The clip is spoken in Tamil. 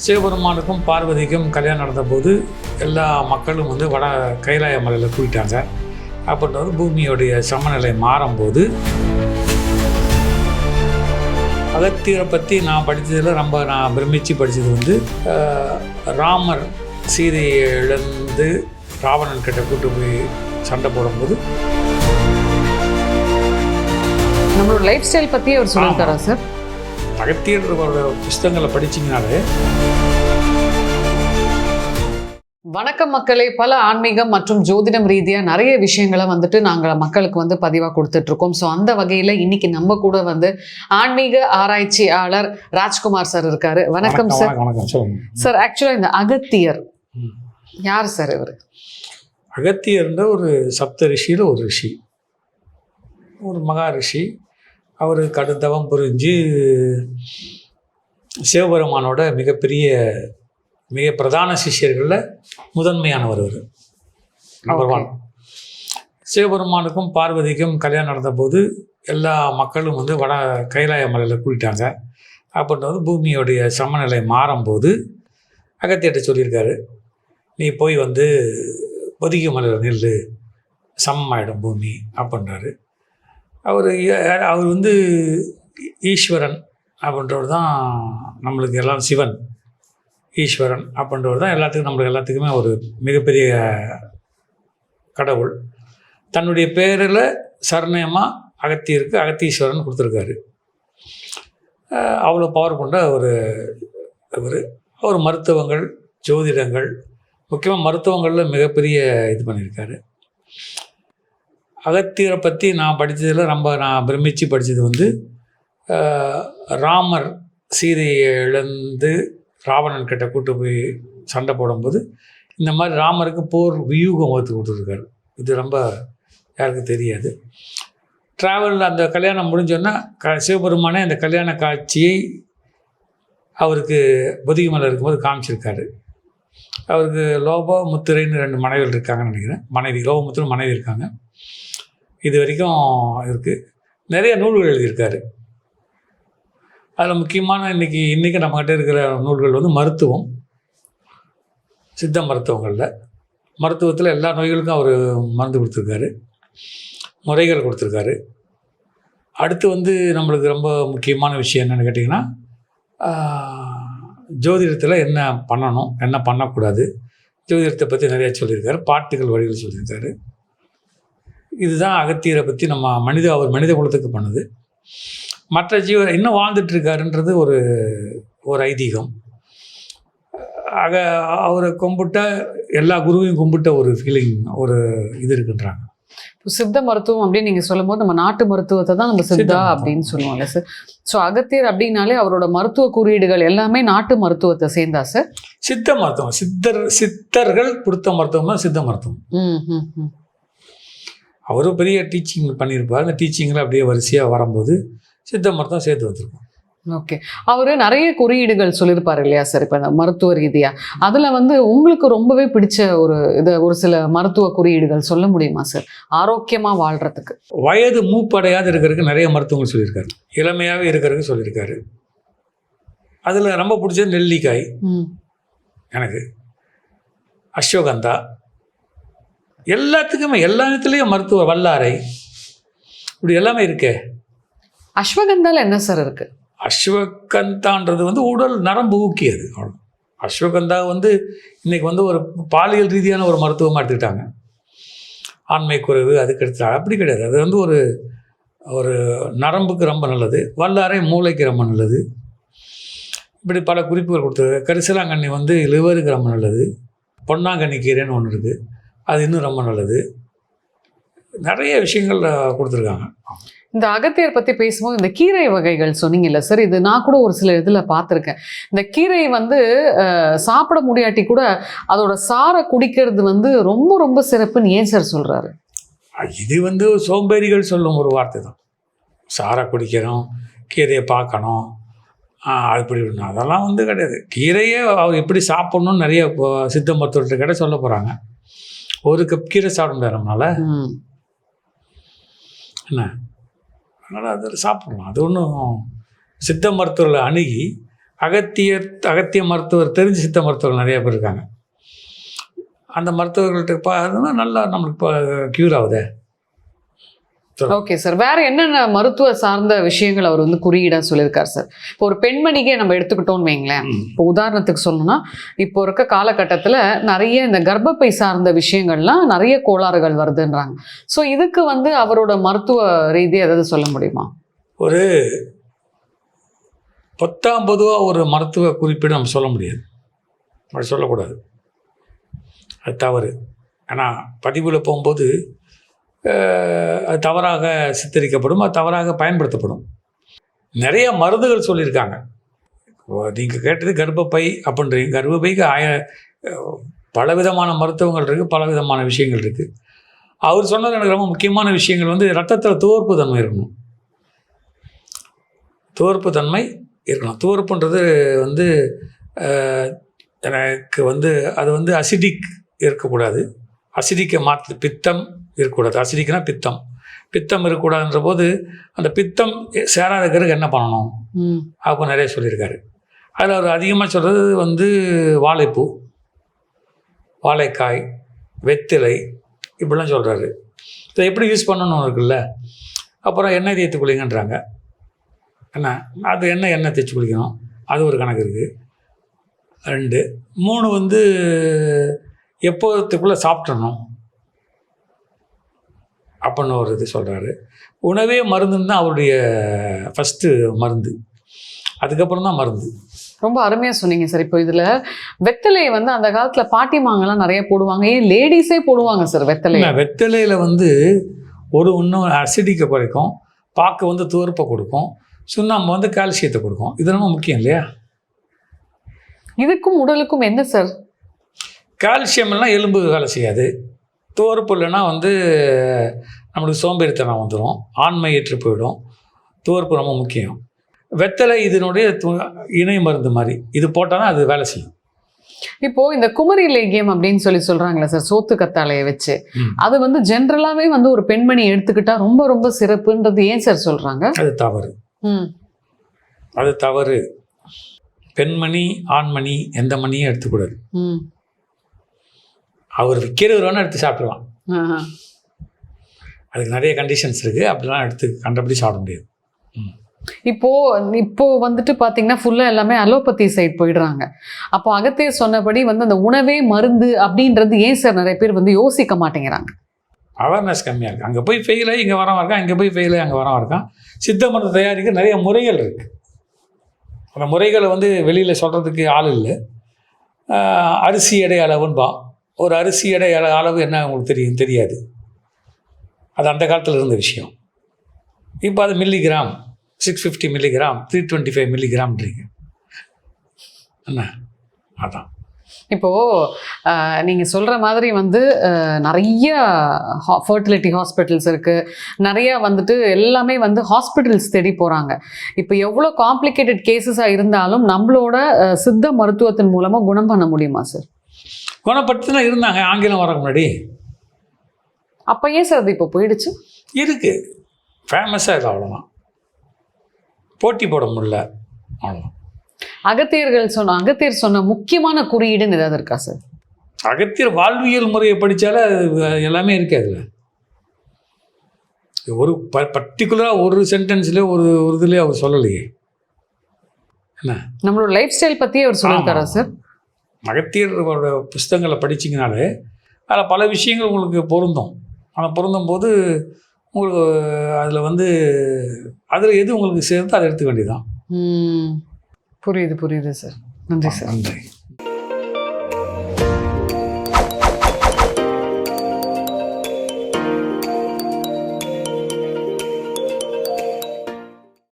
சிவபெருமானுக்கும் பார்வதிக்கும் கல்யாணம் நடந்தபோது எல்லா மக்களும் வந்து வட கைலாய மலையில் கூட்டிட்டாங்க. அப்படின்றது பூமியோடைய சமநிலை மாறும்போது அகத்தியரை பற்றி நான் படித்ததில் நான் பிரமிச்சு படித்தது வந்து ராமர் சீதையை இழந்து ராவணன் கிட்ட கூட்டு போய் சண்டை போடும்போது நம்மளோட லைஃப் ஸ்டைல் பற்றி அவர் சொல்லியிருக்காரா சார்? அகத்தியர் புஸ்தகங்களை படிச்சிங்கனாலே. வணக்கம் மக்களே, பல ஆன்மீகம் மற்றும் ஜோதிடம் ரீதியாக நிறைய விஷயங்களை வந்துட்டு நாங்கள் மக்களுக்கு வந்து பதிவாக கொடுத்துட்ருக்கோம். ஸோ அந்த வகையில் இன்னைக்கு நம்ம கூட வந்து ஆன்மீக ஆராய்ச்சியாளர் ராஜ்குமார் சார் இருக்காரு. வணக்கம் சார். சார், ஆக்சுவலாக இந்த அகத்தியர் யார் சார்? இவர் அகத்தியர்ன்ற ஒரு சப்த ரிஷியில் ஒரு ரிஷி, ஒரு மகா ரிஷி. அவர் கடுத்தவம் புரிஞ்சு சிவபெருமானோட மிக பிரதான சிஷ்யர்களில் முதன்மையானவர் அவர். நம்பர் 1. சிவபெருமானுக்கும் பார்வதிக்கும் கல்யாணம் நடந்தபோது எல்லா மக்களும் வந்து வட கைலாய மலையில் கூட்டிட்டாங்க. அப்படின்றது பூமியோடைய சமநிலை மாறும்போது அகத்தியர்கிட்ட சொல்லியிருக்காரு, நீ போய் வந்து பொதிகை மலையில் நில்லு, சமமாயிடும் பூமி அப்படின்றாரு. அவர் வந்து ஈஸ்வரன் அப்படின்றவர் தான் நம்மளுக்கு எல்லாம், சிவன் ஈஸ்வரன் அப்படின்றவர் தான் எல்லாத்துக்குமே ஒரு மிகப்பெரிய கடவுள். தன்னுடைய பேரில் சரணயமாக அகத்தியருக்கு அகத்தீஸ்வரன் கொடுத்துருக்காரு. அவ்வளோ பவர் கொண்ட அவர் மருத்துவங்கள், ஜோதிடங்கள், முக்கியமாக மருத்துவங்களில் மிகப்பெரிய இது பண்ணியிருக்காரு. அகத்தியரை பற்றி நான் படித்ததில் நான் பிரமிச்சு படித்தது வந்து ராமர் சீதையை இழந்து ராவணன் கிட்ட கூட்டு போய் சண்டை போடும்போது இந்த மாதிரி ராமருக்கு போர் வியூகம் வகுத்து கொடுத்துருக்காரு. இது ரொம்ப யாருக்கும் தெரியாது. ட்ராவலில் அந்த கல்யாணம் முடிஞ்சோன்னா சிவபெருமானே அந்த கல்யாண காட்சியை அவருக்கு பொதிகை மலை இருக்கும்போது காமிச்சிருக்காரு. அவருக்கு லோபமுத்திரைன்னு 2 மனைவிகள் இருக்காங்கன்னு நினைக்கிறேன். லோபமுத்திரை மனைவி இருக்காங்க. இது வரைக்கும் இருக்குது. நிறைய நூல்கள் எழுதியிருக்காரு. அதில் முக்கியமான இன்றைக்கி நம்மகிட்ட இருக்கிற நூல்கள் வந்து மருத்துவம், சித்த மருத்துவத்தில் எல்லா நோய்களுக்கும் அவர் மருந்து கொடுத்துருக்காரு, முறைகள் கொடுத்துருக்காரு. அடுத்து வந்து நம்மளுக்கு ரொம்ப முக்கியமான விஷயம் என்னென்னு கேட்டிங்கன்னா, ஜோதிடத்தில் என்ன பண்ணணும், என்ன பண்ணக்கூடாது, ஜோதிடத்தை பற்றி நிறையா சொல்லியிருக்காரு. பாட்டுகள் வழிகள் சொல்லியிருக்காரு. இதுதான் அகத்தியரை பற்றி அவர் மனித குலத்துக்கு பண்ணுது. மற்ற இன்னும் வாழ்ந்துட்டுருக்காருன்றது ஒரு ஐதீகம். அவரை கும்பிட்ட எல்லா குருவையும் கும்பிட்ட ஒரு ஃபீலிங், ஒரு இது இருக்குன்றாங்க. சித்த மருத்துவம் அப்படின்னு நீங்கள் சொல்லும் போது நம்ம நாட்டு மருத்துவத்தை தான் நம்ம சித்தா அப்படின்னு சொல்லுவோம்ல சார். ஸோ அகத்தியர் அப்படின்னாலே அவரோட மருத்துவ குறியீடுகள் எல்லாமே நாட்டு மருத்துவத்தை சேர்ந்தா சார்? சித்த மருத்துவம், சித்தர்கள் கொடுத்த மருத்துவம் தான் சித்த மருத்துவம். அவரும் பெரிய டீச்சிங் பண்ணியிருப்பார். அந்த டீச்சிங்கில் அப்படியே வரிசையாக வரும்போது சித்த மருத்துவம் சேர்த்து வந்திருக்கோம். ஓகே. அவர் நிறைய குறியீடுகள் சொல்லியிருப்பார் இல்லையா சார்? இப்போ மருத்துவ ரீதியாக அதில் வந்து உங்களுக்கு ரொம்பவே பிடிச்ச ஒரு சில மருத்துவ குறியீடுகள் சொல்ல முடியுமா சார்? ஆரோக்கியமாக வாழ்கிறதுக்கு வயது மூப்படையாது இருக்கிறதுக்கு நிறைய மருத்துவங்கள் சொல்லியிருக்காரு. இளமையாகவே இருக்கிறதுக்கு சொல்லியிருக்காரு. அதில் ரொம்ப பிடிச்சது நெல்லிக்காய் எனக்கு, அஸ்வகந்தா, எல்லாத்துக்குமே எல்லா இடத்துலையும் மருத்துவ வல்லாரை, இப்படி எல்லாமே இருக்கே. அஸ்வகந்தால என்ன சார் இருக்கு? அஸ்வகந்தான்றது வந்து உடல் நரம்பு ஊக்கியது. அவ்வளோ. அஸ்வகந்தா வந்து இன்றைக்கி வந்து ஒரு பாலியல் ரீதியான ஒரு மருத்துவமாக எடுத்துக்கிட்டாங்க. ஆண்மை குறைவு அதுக்கு எடுத்துட்டாங்க. அப்படி கிடையாது. அது வந்து ஒரு நரம்புக்கு ரொம்ப நல்லது. வல்லாரை மூளைக்கு ரொம்ப நல்லது. இப்படி பல குறிப்புகள் கொடுத்துருக்கு. கரிசலாங்கண்ணி வந்து லிவருக்கு ரொம்ப நல்லது. பொன்னாங்கண்ணி கீரைன்னு ஒன்று இருக்குது, அது இன்னும் ரொம்ப நல்லது. நிறைய விஷயங்கள் கொடுத்துருக்காங்க. இந்த அகத்தியர் பற்றி பேசும்போது இந்த கீரை வகைகள் சொன்னீங்கல்ல சார், இது நான் கூட ஒரு சில இதில் பார்த்துருக்கேன். இந்த கீரை வந்து சாப்பிட முடியாட்டி கூட அதோட சாரை குடிக்கிறது வந்து ரொம்ப ரொம்ப சிறப்புன்னு ஏன் சார் சொல்கிறாரு? இது வந்து சோம்பேறிகள் சொல்லும் ஒரு வார்த்தை தான். சாரை குடிக்கணும், கீரையை பார்க்கணும், அப்படி அதெல்லாம் வந்து கிடையாது. கீரையே அவர் எப்படி சாப்பிட்ணுன்னு நிறைய சித்த மருத்துவர்கிட்ட கிட்ட சொல்ல போகிறாங்க. ஒரு கப் கீரை சாப்பிட முடியாது நம்மளால, என்ன? அதனால் அதில் சாப்பிட்லாம். அது ஒன்றும் சித்த மருத்துவர்களை அணுகி அகத்திய மருத்துவர் தெரிஞ்ச சித்த மருத்துவர்கள் நிறைய பேர் இருக்காங்க. அந்த மருத்துவர்கள்ட்ட பார்த்தோம்னா நல்லா நம்மளுக்கு இப்போ க்யூர் ஆகுதே. Okay sir. வேற என்னென்ன மருத்துவ சார்ந்த விஷயங்கள் அவர் வந்து குறியீடா சொல்லியிருக்காரு சார்? இப்போ ஒரு பெண்மணிக்கே நம்ம எடுத்துக்கிட்டோம்னு வைங்களேன். இப்போ உதாரணத்துக்கு சொல்லணும்னா, இப்போ இருக்க காலகட்டத்தில் நிறைய இந்த கர்ப்பப்பை சார்ந்த விஷயங்கள்லாம் நிறைய கோளாறுகள் வருதுன்றாங்க. ஸோ இதுக்கு வந்து அவரோட மருத்துவ ரீதியாக ஏதாவது சொல்ல முடியுமா? ஒரு பொதுவாக ஒரு மருத்துவ குறிப்பீடு நம்ம சொல்ல முடியாது, அப்படி சொல்லக்கூடாது, அது தவறு. ஆனால் பதிவில் போகும்போது அது தவறாக சித்தரிக்கப்படும், அது தவறாக பயன்படுத்தப்படும். நிறைய மருந்துகள் சொல்லியிருக்காங்க. நீங்கள் கேட்டது கர்ப்பப்பை அப்படின்றீங்க. கர்ப்பப்பைக்கு பலவிதமான மருத்துவங்கள் இருக்குது, பலவிதமான விஷயங்கள் இருக்குது. அவர் சொன்னது எனக்கு ரொம்ப முக்கியமான விஷயங்கள் வந்து ரத்தத்தில் துவர்ப்பு தன்மை இருக்கணும். துவர்ப்பு தன்மை இருக்கணும். துவர்ப்புன்றது வந்து எனக்கு வந்து அது வந்து அசிடிக் இருக்கக்கூடாது. அசிடிக்கை மாற்று பித்தம் இருக்கக்கூடாது. அசிடிக்னா பித்தம் இருக்கக்கூடாதுன்ற போது அந்த பித்தம் சேராதுக்கிறதுக்கு என்ன பண்ணணும் அப்போ நிறைய சொல்லியிருக்காரு. அதில் அவர் அதிகமாக சொல்கிறது வந்து வாழைப்பூ, வாழைக்காய், வெத்திலை இப்படிலாம் சொல்கிறாரு. இதை எப்படி யூஸ் பண்ணணும் இருக்குல்ல. அப்புறம் எண்ணெய் தேய்த்து குளிங்கன்றாங்க. என்ன அது எண்ணெய் தேய்ச்சி குளிக்கணும், அது ஒரு கணக்கு இருக்குது. 2 3 வந்து எப்போத்துக்குள்ளே சாப்பிட்றணும் அப்படின்னு ஒரு இது சொல்கிறாரு. உணவே மருந்துன்னு தான் அவருடைய ஃபஸ்ட்டு மருந்து, அதுக்கப்புறம் தான் மருந்து. ரொம்ப அருமையாக சொன்னீங்க சார். இப்போ இதில் வெத்தலை வந்து அந்த காலத்தில் பாட்டிமாங்கெல்லாம் நிறைய போடுவாங்க, ஏன் லேடிஸே போடுவாங்க சார் வெத்தலை? வெத்தலையில் வந்து இன்னும் அசிடிக்கை குறைக்கும், பாக்கு வந்து துவர்ப்பை கொடுக்கும், சுண்ணாம்பு வந்து கால்சியத்தை கொடுக்கும். இது ரொம்ப முக்கியம் இல்லையா? இதுக்கும் உடலுக்கும் என்ன சார்? கால்சியம் எல்லாம் எலும்பு வேலை செய்யாது. துவர்ப்பு இல்லைன்னா வந்து நம்மளுக்கு சோம்பேறித்தனம் வந்துடும், ஆண்மை ஏற்று போயிடும். துவர்ப்பு ரொம்ப முக்கியம். வெத்தலை இதனுடைய இணை மருந்து மாதிரி, இது போட்டால் தான் அது வேலை செய்யும். இப்போது இந்த குமரி லேகியம் அப்படின்னு சொல்கிறாங்களே சார், சோத்து கத்தாழையை வச்சு, அது வந்து ஜென்ரலாகவே வந்து ஒரு பெண்மணி எடுத்துக்கிட்டா ரொம்ப ரொம்ப சிறப்புன்றது ஏன் சார் சொல்கிறாங்க? அது தவறு. அது தவறு. பெண்மணி ஆண்மணி எந்த மணியும் எடுத்துக்கூடாது. அவர் விற்கிறவர் வேணால் எடுத்து சாப்பிடுவான், அதுக்கு நிறைய கண்டிஷன்ஸ் இருக்குது. அப்படிலாம் எடுத்து கண்டபடி சாப்பிட முடியாது. இப்போ வந்துட்டு பார்த்தீங்கன்னா ஃபுல்லாக எல்லாமே அலோபதி சைட் போயிடுறாங்க. அப்போ அகத்தியர் சொன்னபடி வந்து அந்த உணவே மருந்து அப்படின்றது ஏன் சார் நிறைய பேர் வந்து யோசிக்க மாட்டேங்கிறாங்க? அவேர்னஸ் கம்மியாக இருக்குது. அங்கே போய் ஃபெயில் ஆகி இங்கே வரவா இருக்கான், இங்கே போய் ஃபெயில் ஆகி அங்கே வரவா இருக்கான். சித்த மருந்து தயாரிக்க நிறைய முறைகள் இருக்குது. அந்த முறைகளை வந்து வெளியில் சொல்கிறதுக்கு ஆள் இல்லை. அரிசி எடை அளவுன்பா, ஒரு அரிசி எடை அளவு என்ன உங்களுக்கு தெரியாது. அது அந்த காலத்தில் இருந்த விஷயம். இப்போ அது மில்லிகிராம், 650 மில்லிகிராம், 325 மில்லிகிராம்ன்றீங்க என்ன. அதான் இப்போது நீங்கள் சொல்கிற மாதிரி வந்து நிறைய ஃபர்டிலிட்டி ஹாஸ்பிட்டல்ஸ் இருக்குது, நிறையா வந்துட்டு எல்லாமே வந்து ஹாஸ்பிட்டல்ஸ் தேடி போகிறாங்க. இப்போ எவ்வளோ காம்ப்ளிகேட்டட் கேசஸாக இருந்தாலும் நம்மளோட சித்த மருத்துவத்தின் மூலமாக குணம் பண்ண முடியுமா சார்? குணப்படுத்தினா இருந்தாங்க ஆங்கிலம் வர முன்னாடி. அப்போ ஏன் சார் அது இப்போ போயிடுச்சு? இருக்குது, ஃபேமஸாக இருக்குது, அவ்வளோதான். போட்டி போட முடியல, அவ்வளோதான். அகத்தியர் சொன்ன முக்கியமான குறியீடுன்னு ஏதாவது இருக்கா சார்? அகத்தியர் வாழ்வியல் முறையை படித்தாலே எல்லாமே இருக்கு. அதில் ஒரு பர்டிகுலராக ஒரு சென்டென்ஸ்லேயே ஒரு இதுலேயே அவர் சொல்லலையே. என்ன நம்மளோட லைஃப் ஸ்டைல் பற்றி அவர் சொல்லியிருக்காரா சார்? அகத்தியரோட புஸ்தகங்களை படிச்சிங்கனாலே அதில் பல விஷயங்கள் உங்களுக்கு பொருந்தும். ஆனால் பொருந்தும் போது உங்களுக்கு அதில் வந்து அதில் எது உங்களுக்கு சேர்ந்து அதை எடுத்துக்க வேண்டியதான். புரியுது சார். நன்றி சார். நன்றி.